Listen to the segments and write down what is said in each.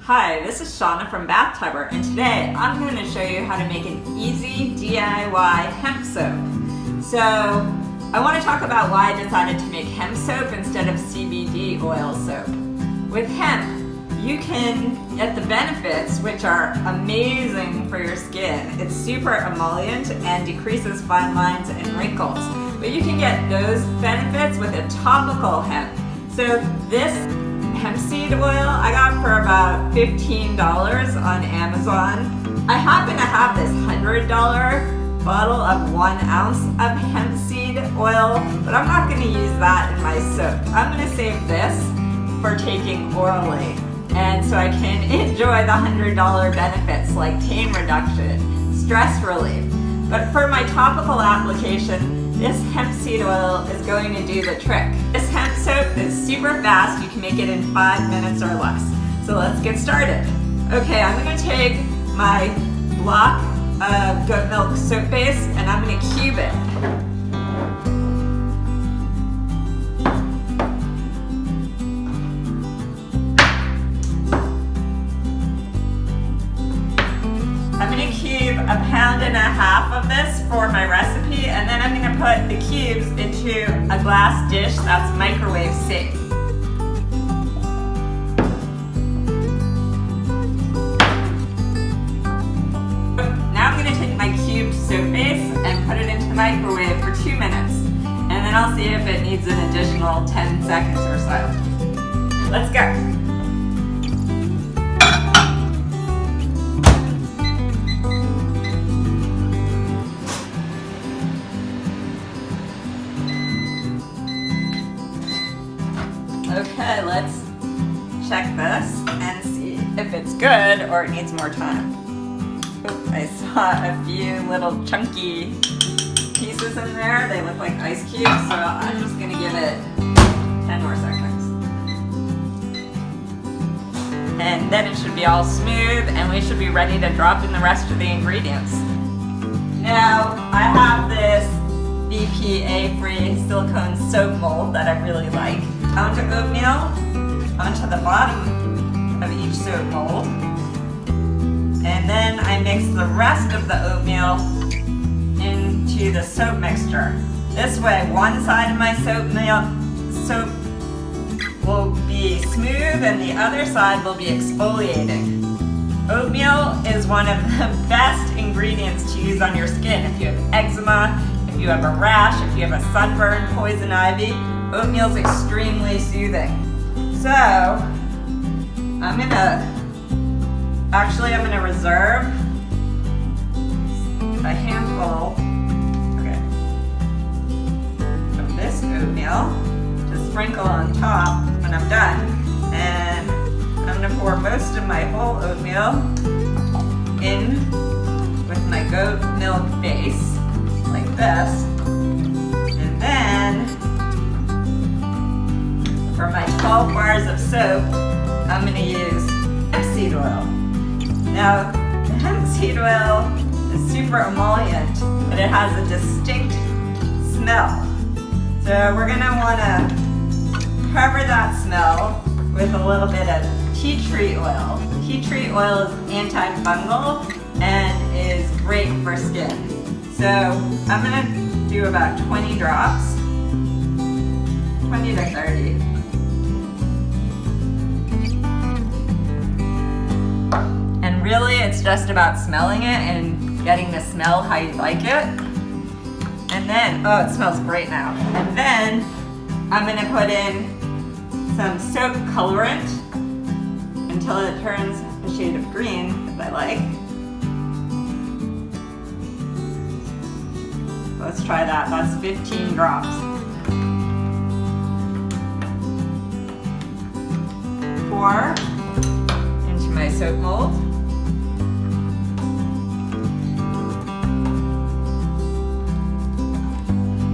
Hi, this is Shauna from Bath Tubber, and today I'm going to show you how to make an easy DIY hemp soap. So I want to talk about why I decided to make hemp soap instead of CBD oil soap. With hemp, you can get the benefits, which are amazing for your skin. It's super emollient and decreases fine lines and wrinkles. But you can get those benefits with a topical hemp. So this hemp seed oil I got for about $15 on Amazon. I happen to have this $100 bottle of 1 ounce of hemp seed oil, but I'm not going to use that in my soap. I'm going to save this for taking orally, and so I can enjoy the $100 benefits like pain reduction, stress relief. But for my topical application, this hemp seed oil is going to do the trick. This hemp soap is super fast. You can make it in 5 minutes or less. So let's get started. Okay, I'm going to take my block of goat milk soap base and I'm going to cube it. I'm going to cube 1.5 pounds of this for my recipe, and then I'm going to put the cubes into a glass dish that's microwave safe. Now I'm going to take my cubed soap base and put it into the microwave for 2 minutes, and then I'll see if it needs an additional 10 seconds or so. Let's go. Okay, let's check this and see if it's good or it needs more time. Oops, I saw a few little chunky pieces in there. They look like ice cubes, so I'm just going to give it 10 more seconds. And then it should be all smooth and we should be ready to drop in the rest of the ingredients. Now, I have this BPA-free silicone soap mold that I really like. Pound of oatmeal onto the bottom of each soap mold, and then I mix the rest of the oatmeal into the soap mixture. This way, one side of my soap will be smooth and the other side will be exfoliating. Oatmeal is one of the best ingredients to use on your skin. If you have eczema, if you have a rash, if you have a sunburn, poison ivy, oatmeal's extremely soothing. So, I'm gonna reserve a handful, of this oatmeal to sprinkle on top when I'm done. And I'm gonna pour most of my whole oatmeal in with my goat milk base, like this. And then, for my 12 bars of soap, I'm going to use hemp seed oil. Now, the hemp seed oil is super emollient, but it has a distinct smell. So we're going to want to cover that smell with a little bit of tea tree oil. Tea tree oil is antifungal and is great for skin. So I'm going to do about 20 drops, 20 to 30. And really, it's just about smelling it and getting the smell how you like it. And then, oh, it smells great now. And then, I'm gonna put in some soap colorant until it turns a shade of green, if I like. Let's try that, that's 15 drops. Pour into my soap mold.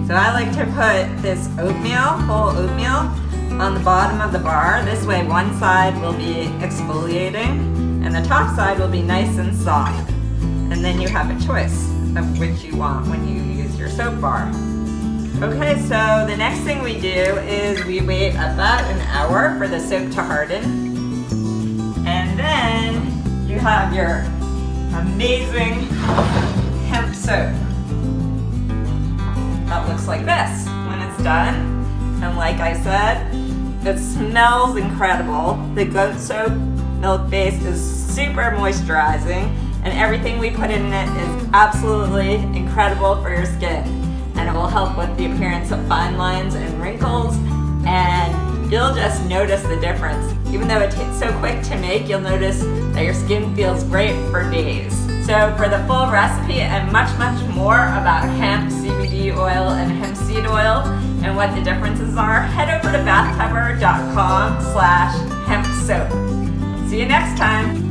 So I like to put this oatmeal, whole oatmeal, on the bottom of the bar. This way one side will be exfoliating and the top side will be nice and soft. And then you have a choice of which you want when you use your soap bar. Okay, so the next thing we do is we wait about an hour for the soap to harden. And then have your amazing hemp soap. That looks like this when it's done. And like I said, it smells incredible. The goat soap milk base is super moisturizing, and everything we put in it is absolutely incredible for your skin. And it will help with the appearance of fine lines and wrinkles, and you'll just notice the difference. Even though it takes so quick to make, you'll notice that your skin feels great for days. So for the full recipe and much more about hemp, CBD oil, and hemp seed oil and what the differences are, head over to bathtubber.com/hempsoap. See you next time.